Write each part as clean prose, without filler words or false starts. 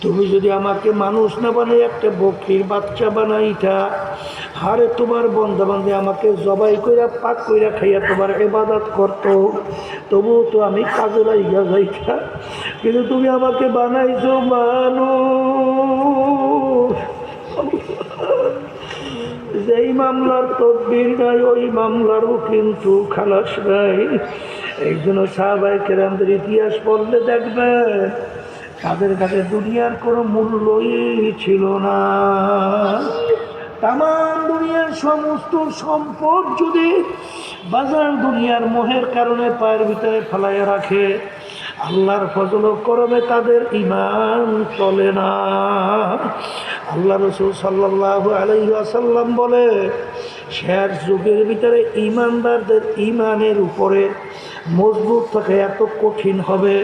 তুমি যদি আমাকে মানুষ না বানাই একটা বকরির বাচ্চা বানাইতা, হারে তোমার বন্ধা বান্ধে আমাকে জবাই কইরা পাক কইরা খাইয়া তোমার ইবাদত করতো, তবুও তো আমি কাজে লাইগা যাইতা। কিন্তু তুমি আমাকে বানাইছো মানুষ। যেই মামলার তদবির নাই ওই মামলারও কিন্তু খালাস নাই। এই জন্য সাহাবায়ে কেরামদের ইতিহাস পড়লে দেখবে তাদের কাছে দুনিয়ার কোনো মূল্যই ছিল না। তাম দুনিয়ার সমস্ত সম্পদ যদি বাজার দুনিয়ার মোহের কারণে পায়ের ভিতরে ফেলাইয়া রাখে, আল্লাহর ফজল ও করমে তাদের ঈমান চলে না। আল্লাহ রাসূল সাল্লাল্লাহু আলাইহি ওয়াসাল্লাম বলে, শেষ যুগের ভিতরে ঈমানদারদের ঈমানের উপরে মজবুত থাকা এত কঠিন হবে,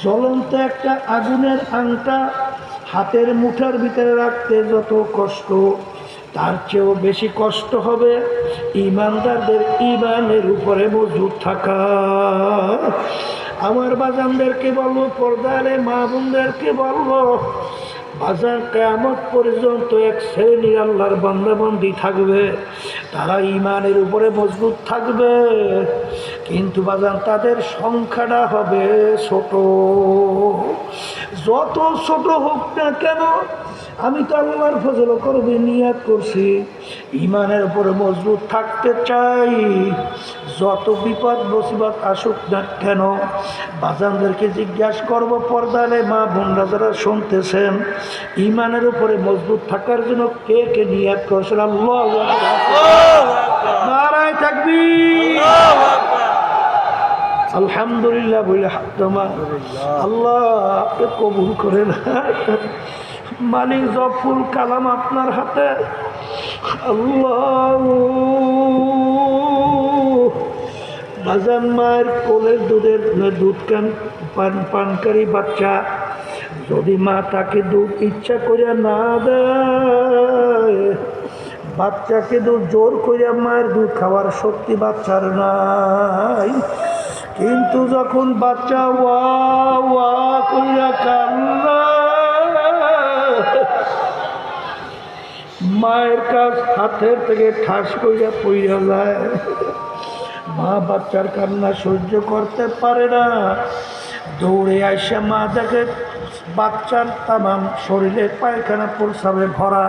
জ্বলন্ত একটা আগুনের আংটা হাতের মুঠার ভিতরে রাখতে যত কষ্ট, তার চেয়েও বেশি কষ্ট হবে ঈমানদারদের ঈমানের উপরে মজবুত থাকা। আমার বাজানদেরকে বলবো, পর্দারে মা বোনদেরকে বলবো, বাজার কিয়ামত পর্যন্ত এক শ্রেণীর আল্লাহর বান্দাবান্দি থাকবে, তারা ঈমানের উপরে মজবুত থাকবে, কিন্তু বাজান তাদের সংখ্যাটা হবে ছোট। যত ছোট হোক না কেন, আমি তো আল্লাহর ফজল করবে নিয়াত করছি, ঈমানের উপরে মজবুত থাকতে চাই। যত বিপদ মুসিবত আসুক না কেন, বাজানদেরকে জিজ্ঞাসা করব, পর্দারে মা বোনরা যারা শুনতেছেন, ঈমানের উপরে মজবুত থাকার জন্য কে কে নিয়াত করছেন? আল্লাহু আকবার, নারায়ে তাকবীর, আলহামদুলিল্লাহ বলে হাত নামা। আল্লাহ আপনি কবুল করেন। মালিক জফুল কালাম আপনার হাতে। আল্লাহ, বাজান মায়ের কোলের দুধ পানকারী বাচ্চা যদি মা তাকে দুধ ইচ্ছা করে না দেয়, বাচ্চাকে দুধ জোর করে মায়ের দুধ খাওয়ার শক্তি বাচ্চার নাই, কিন্তু যখন বাচ্চা ওয়া ওয়া কইরা কান্না, মায়ের কাছ হাতের থেকে ঠাস কইরা পইরা যায়, মা বাচ্চার কান্না সহ্য করতে পারে না, দৌড়ে আইসা মা দেখে বাচ্চার তামাম শরীরে পায়খানা প্রস্রাবে ভরা।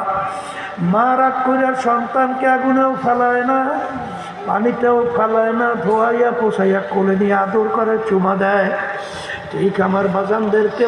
মা রাগ কইরা সন্তানকে আগুনেও ফেলায় না, পানিতেও ফেলায় না, ধোয়াইয়া পোষাইয়া কোলে নিয়ে আদর করে চুমা দেয়। ঠিক আমার বাজানদেরকে